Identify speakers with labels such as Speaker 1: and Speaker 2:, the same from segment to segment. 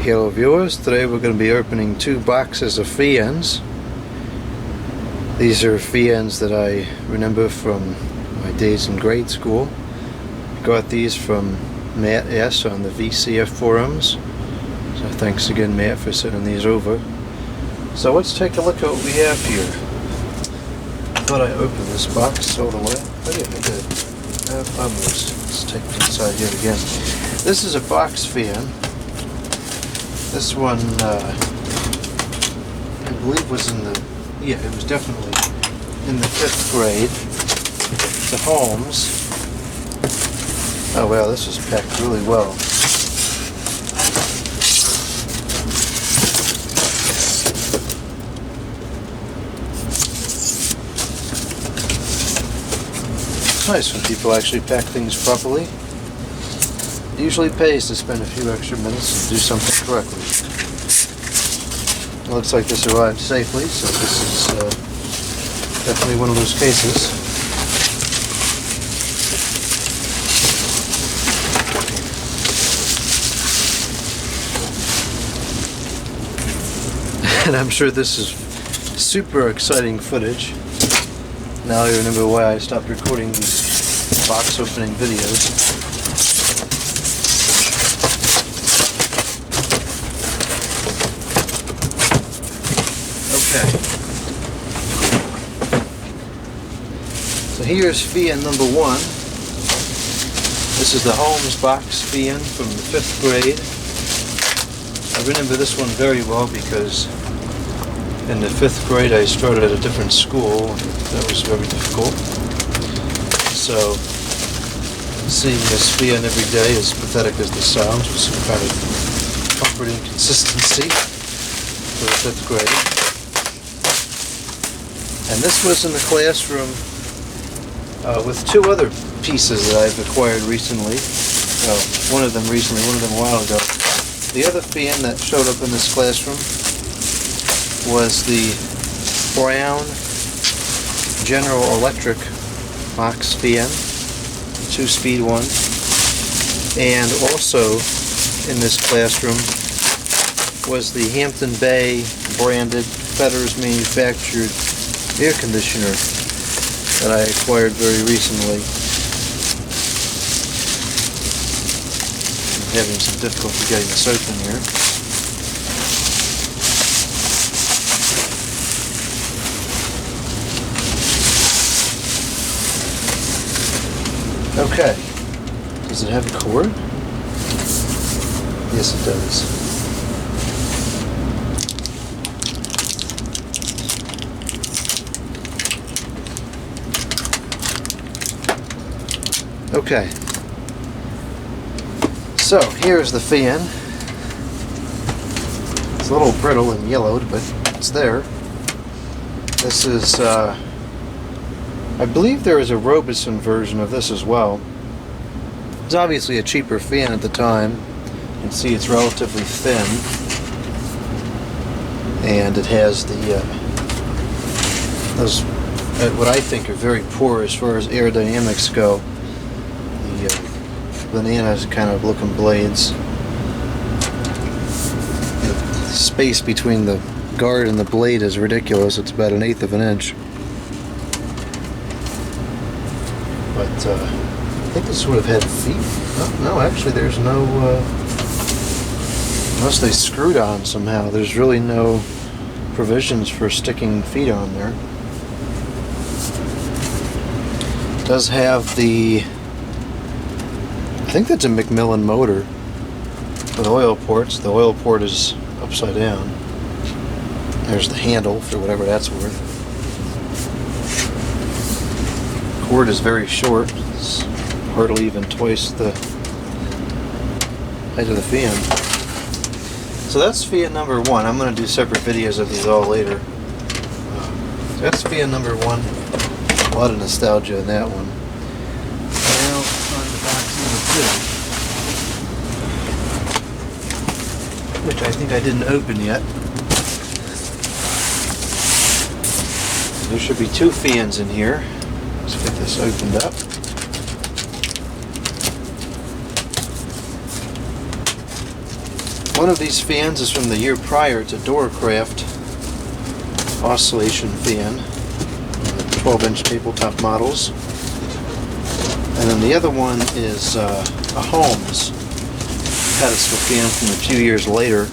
Speaker 1: hello viewers. Today we're going to be opening 2 boxes of fans. These are fans that I remember from my days in grade school. I got these from Matt S. on the VCF forums. So thanks again, Matt, for sending these over. So let's take a look at what we have here. I thought I opened this box all the way. Oh yeah, I did. Let's take it inside here again. This is a box fan. This one, I believe was in the, yeah, it was definitely in the 5th grade. The Holmes. Oh wow, this was packed really well. It's nice when people actually pack things properly. It usually pays to spend a few extra minutes and do something correctly. It looks like this arrived safely, so this is definitely one of those cases. And I'm sure this is super exciting footage. Now I remember why I stopped recording these box opening videos. Okay. So here's fan number 1. This is the Holmes box fan from the 5th grade. I remember this one very well because in the 5th grade I started at a different school. That was very difficult. So seeing this fan every day, as pathetic as this sounds, was some kind of comforting consistency for the 5th grade. And this was in the classroom with 2 other pieces that I've acquired recently. Well, one of them recently, one of them a while ago. The other fan that showed up in this classroom was the brown General Electric box fan, 2-speed one. And also in this classroom was the Hampton Bay branded Fetters manufactured air conditioner that I acquired very recently. I'm having some difficulty getting this open here. Okay. Does it have a cord? Yes, it does. Okay, so here's the fan. It's a little brittle and yellowed, but it's there. This is, I believe there is a Robeson version of this as well. It's obviously a cheaper fan at the time. You can see it's relatively thin. And it has the, those, what I think are very poor as far as aerodynamics go. Bananas kind of looking blades. The space between the guard and the blade is ridiculous. It's about 1/8 of an inch. But I think this would have had feet. Oh, no, actually there's no, unless they screwed on somehow, there's really no provisions for sticking feet on there. It does have the, I think that's a Macmillan motor for the oil ports. The oil port is upside down. There's the handle for whatever that's worth. The cord is very short. It's hardly even twice the height of the fan. So that's fan number 1. I'm going to do separate videos of these all later. That's fan number 1. A lot of nostalgia in that one. Now on to box number 2, which I think I didn't open yet. There should be 2 fans in here. Let's get this opened up. One of these fans is from the year prior. It's a Doorcraft oscillation fan, 12-inch tabletop models. And then the other one is a Holmes pedestal fan from a few years later.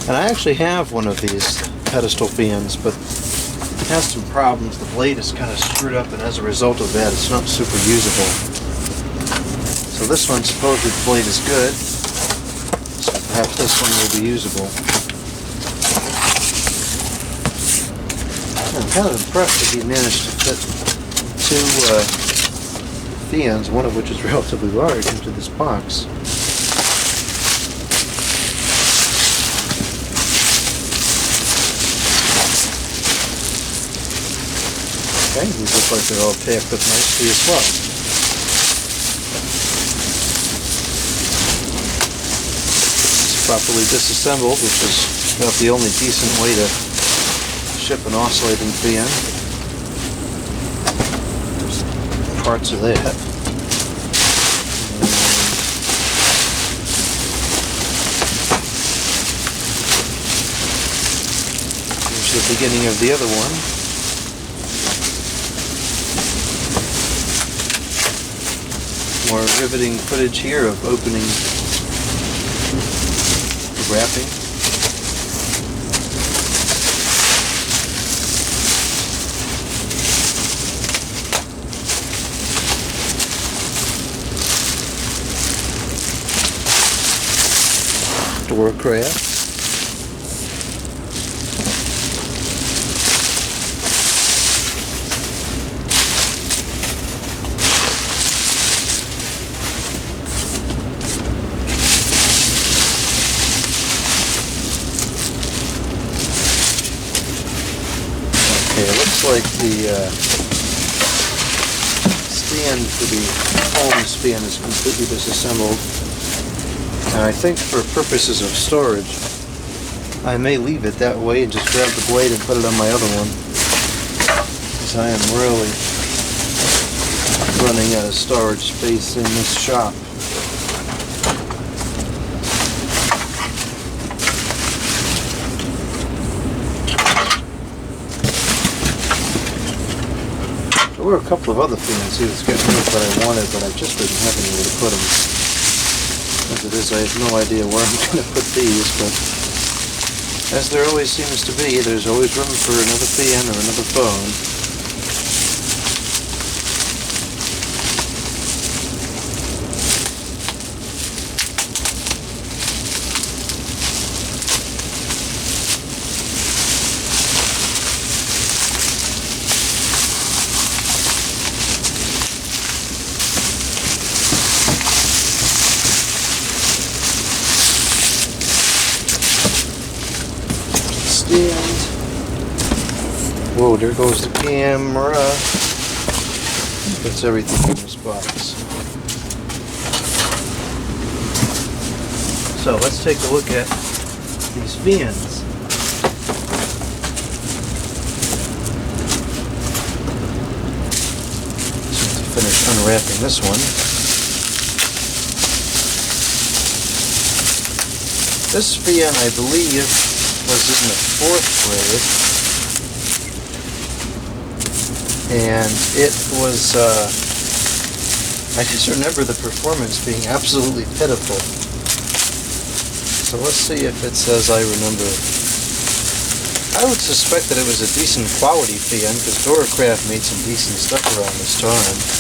Speaker 1: And I actually have one of these pedestal fans, but it has some problems. The blade is kind of screwed up, and as a result of that, it's not super usable. So this one, supposedly the blade is good. So perhaps this one will be usable. I'm kind of impressed that he managed to fit two fans, one of which is relatively large, into this box. Okay, these look like they're all packed up nicely as well. It's properly disassembled, which is about the only decent way to ship an oscillating fan. There's parts of that. And here's the beginning of the other one. More riveting footage here of opening the wrapping. Doorcraft. Okay, it looks like the stand for the Holmes fan is completely disassembled. And I think for purposes of storage, I may leave it that way and just grab the blade and put it on my other one, because I am really running out of storage space in this shop. There were a couple of other fans here that's getting rid of what I wanted, but I just didn't have anywhere to put them. As it is, I have no idea where I'm going to put these, but as there always seems to be, there's always room for another fan or another phone. Whoa, there goes the camera. That's everything in this box. So let's take a look at these fans. Just to finish unwrapping this one. This fan, I believe, was in the 4th grade. And it was, I just remember the performance being absolutely pitiful. So let's see if it says I remember it. I would suspect that it was a decent quality fan, because Doorcraft made some decent stuff around this time.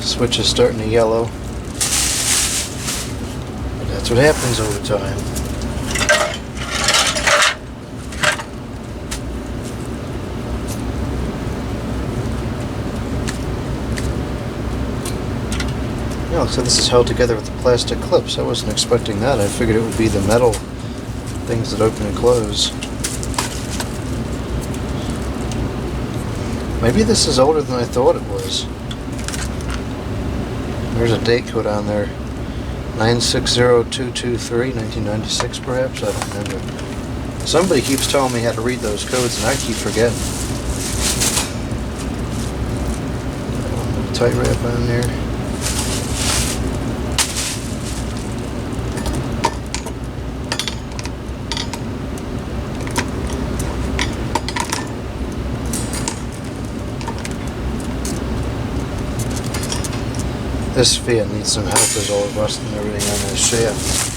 Speaker 1: Switch is starting to yellow. But that's what happens over time. Yeah, so this is held together with the plastic clips. I wasn't expecting that. I figured it would be the metal things that open and close. Maybe this is older than I thought it was. There's a date code on there. 960223, 1996 perhaps, I don't remember. Somebody keeps telling me how to read those codes and I keep forgetting. Tight wrap on there. This fan needs some help, there's all the rust and everything on this shaft.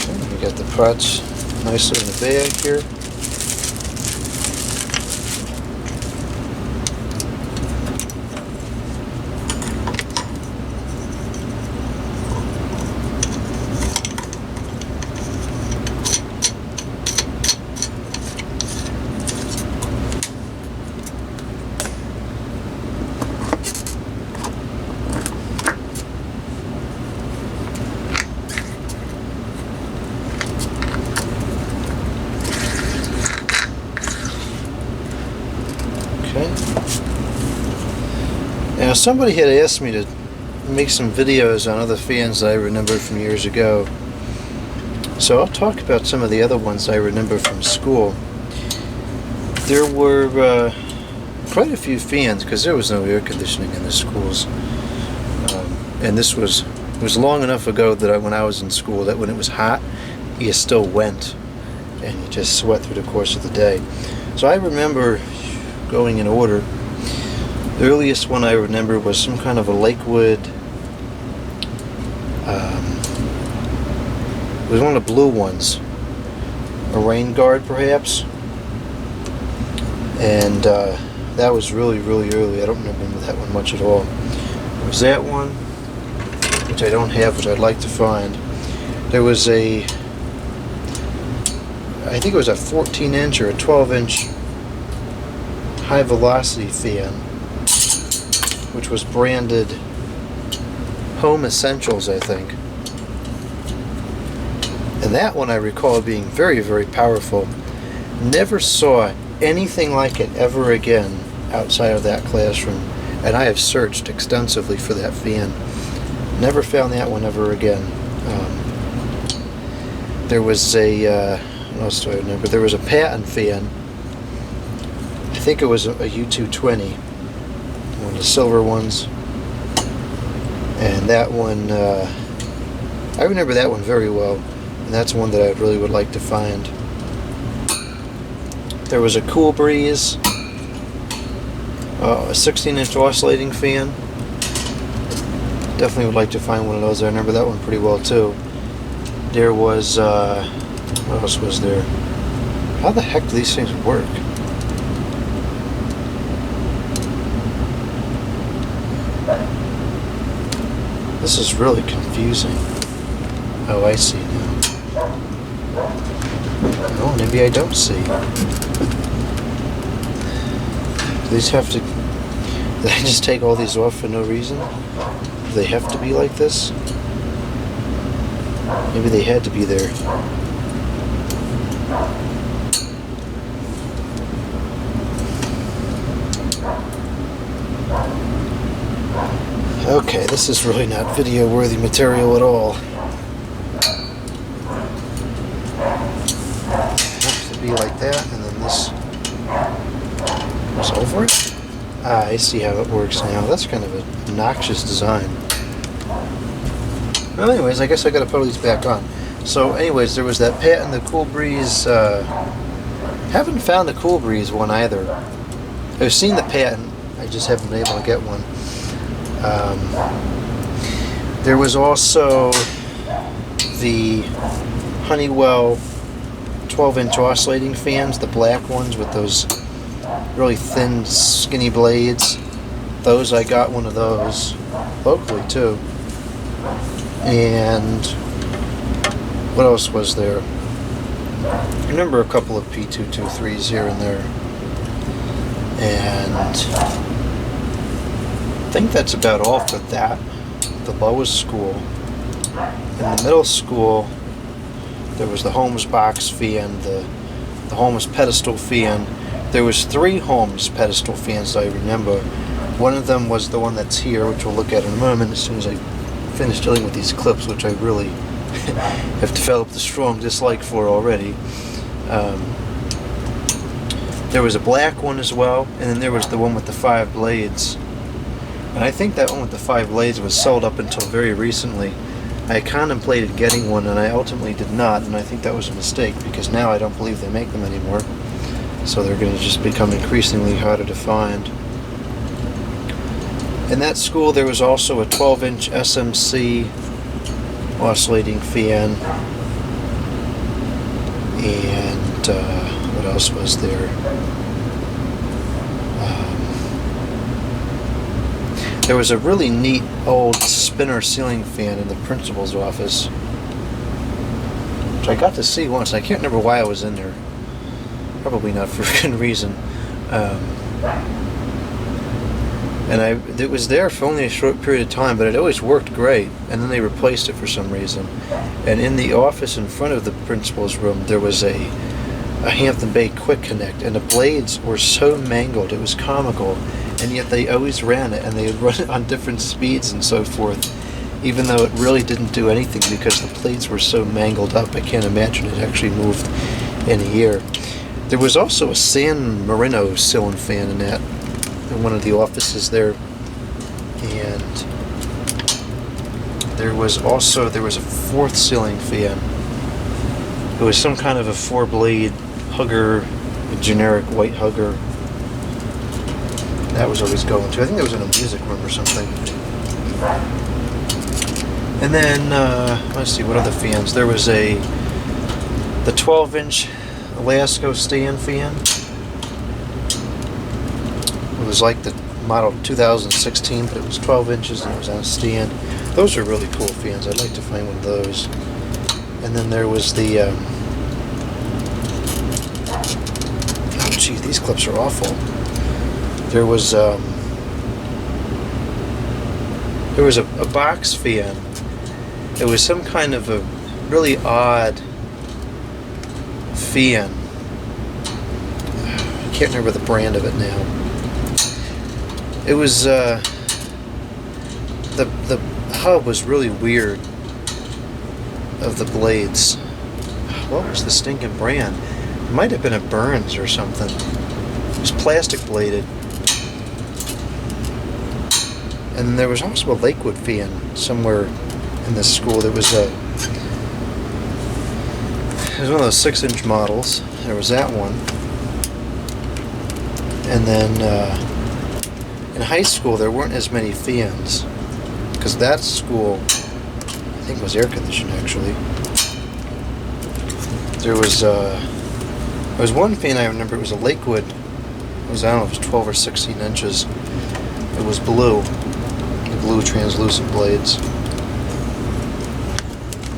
Speaker 1: Okay, we got the parts nicely in the bag here. Now somebody had asked me to make some videos on other fans that I remember from years ago. So I'll talk about some of the other ones I remember from school. There were quite a few fans because there was no air conditioning in the schools. And this was long enough ago that when I was in school that when it was hot, you still went and you just sweat through the course of the day. So I remember going in order. The earliest one I remember was some kind of a Lakewood, it was one of the blue ones, a rain guard perhaps, and that was really early. I don't remember that one much at all. There was that one, which I don't have, which I'd like to find. There was I think it was a 14-inch or a 12-inch high velocity fan, which was branded Home Essentials, I think. And that one I recall being very powerful. Never saw anything like it ever again outside of that classroom. And I have searched extensively for that fan. Never found that one ever again. There was what else do I remember? There was a patent fan. I think it was a U220. One of the silver ones, and that one I remember that one very well, and that's one that I really would like to find. There was a Cool Breeze, a 16-inch oscillating fan. Definitely would like to find one of those. I remember that one pretty well too. There was what else was there? How the heck do these things work? This is really confusing. Oh, I see now. Oh, maybe I don't see. Do these have to... Did I just take all these off for no reason? Do they have to be like this? Maybe they had to be there. Okay, this is really not video-worthy material at all. It has to be like that, and then this goes over it. Ah, I see how it works now. That's kind of a obnoxious design. Well, anyways, I guess I gotta put these back on. So, anyways, there was that patent, the Cool Breeze. Haven't found the Cool Breeze one either. I've seen the patent, I just haven't been able to get one. There was also the Honeywell 12-inch oscillating fans, the black ones with those really thin, skinny blades. Those, I got one of those locally too. And what else was there? I remember a couple of P223s here and there. And I think that's about all for that. The lowest school. In the middle school, there was the Holmes box fan, the Holmes pedestal fan. There was 3 Holmes pedestal fans I remember. One of them was the one that's here, which we'll look at in a moment as soon as I finish dealing with these clips, which I really have developed a strong dislike for already. There was a black one as well, and then there was the one with the 5 blades. And I think that one with the 5 blades was sold up until very recently. I contemplated getting one, and I ultimately did not, and I think that was a mistake, because now I don't believe they make them anymore. So they're going to just become increasingly harder to find. In that school, there was also a 12-inch SMC oscillating fan. And what else was there? There was a really neat old spinner ceiling fan in the principal's office, which I got to see once. I can't remember why I was in there. Probably not for a good reason. And it was there for only a short period of time, but it always worked great. And then they replaced it for some reason. And in the office in front of the principal's room, there was a Hampton Bay Quick Connect, and the blades were so mangled, it was comical. And yet they always ran it, and they would run it on different speeds and so forth, even though it really didn't do anything because the blades were so mangled up. I can't imagine it actually moved in a year. There was also a San Marino ceiling fan in one of the offices there, and there was a 4th ceiling fan. It was some kind of a 4-blade hugger, a generic white hugger. That was always going to. I think that was in a music room or something. And then, let's see, what other fans? There was the 12-inch Elasco stand fan. It was like the model 2016, but it was 12 inches and it was on a stand. Those are really cool fans. I'd like to find one of those. And then there was the... oh, geez, these clips are awful. There was a box fan. It was some kind of a really odd fan. I can't remember the brand of it now. It was the hub was really weird of the blades. What was the stinking brand? It might have been a Burns or something. It was plastic bladed. And then there was also a Lakewood fan somewhere in this school. There was one of those 6-inch models. There was that one. And then in high school there weren't as many fans, because that school I think was air conditioned actually. There was one fan I remember. It was a Lakewood. It was, I don't know, it was 12 or 16 inches. It was blue. Blue translucent blades.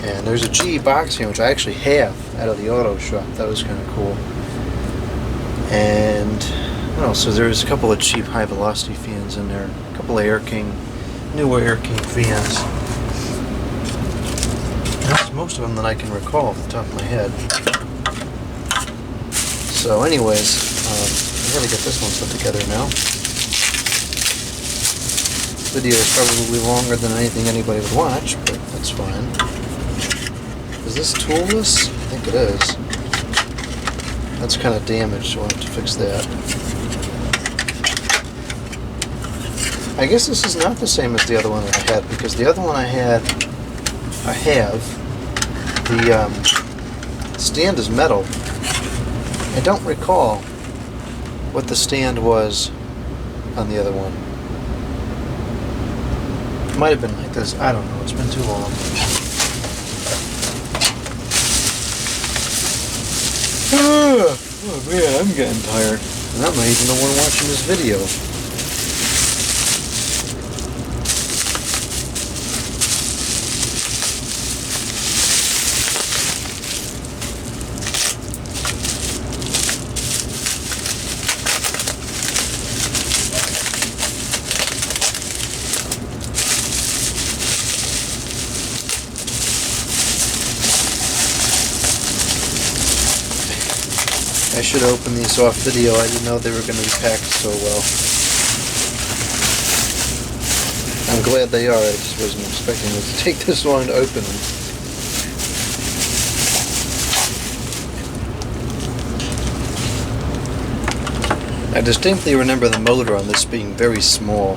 Speaker 1: And there's a GE box fan, which I actually have out of the auto shop. That was kind of cool. And so there's a couple of cheap high velocity fans in there. A couple of newer Air King fans. That's most of them that I can recall off the top of my head. So anyways, I gotta get this one put together now. This video is probably longer than anything anybody would watch, but that's fine. Is this toolless? I think it is. That's kind of damaged, so I'll have to fix that. I guess this is not the same as the other one that I had, because the other one I have, the stand is metal. I don't recall what the stand was on the other one. It might have been like this. I don't know. It's been too long. Oh man, I'm getting tired. And I'm not even the one watching this video. I should open these off video. I didn't know they were going to be packed so well. I'm glad they are. I just wasn't expecting it to take this long to open them. I distinctly remember the motor on this being very small,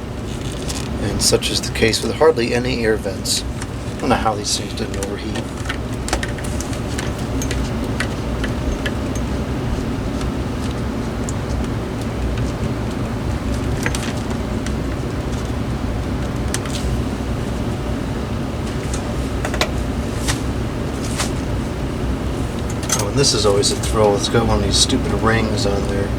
Speaker 1: and such is the case with hardly any air vents. I don't know how these things didn't overheat. Oh, and this is always a thrill. It's got one of these stupid rings on there.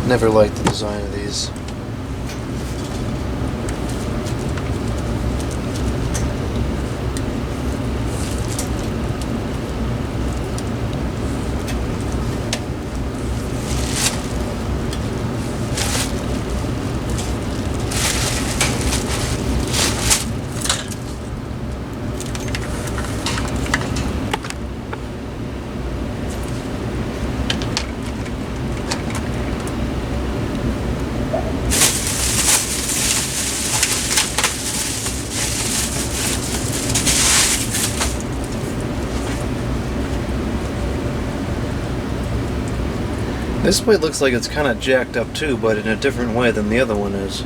Speaker 1: Never liked the design of these. This blade looks like it's kind of jacked up too, but in a different way than the other one is.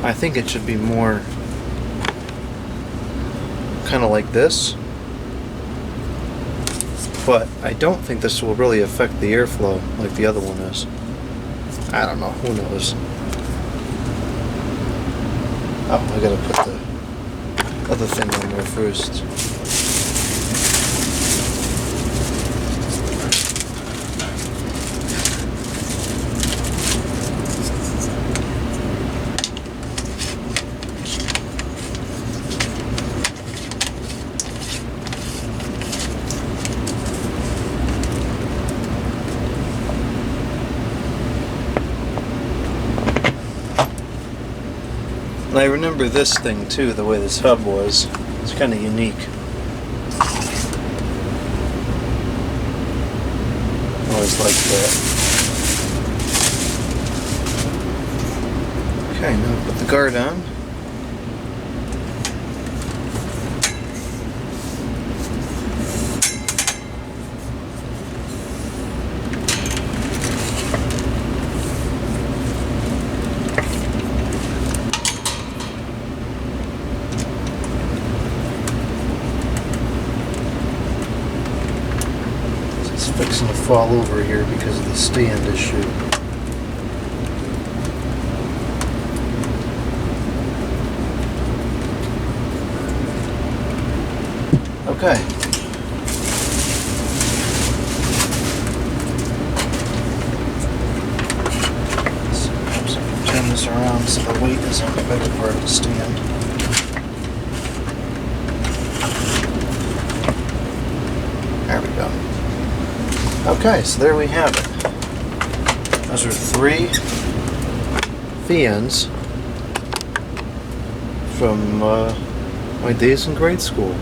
Speaker 1: I think it should be more kind of like this, but I don't think this will really affect the airflow like the other one is. I don't know, who knows. Oh, I gotta put the other thing on there first. And I remember this thing too, the way this hub was. It's kind of unique. Always liked that. Okay, now put the guard on. Fixing to fall over here because of the stand issue. Okay. So turn this around so the weight is on the better part of the stand. There we go. Okay, so there we have it. Those are 3 fans from my days in grade school.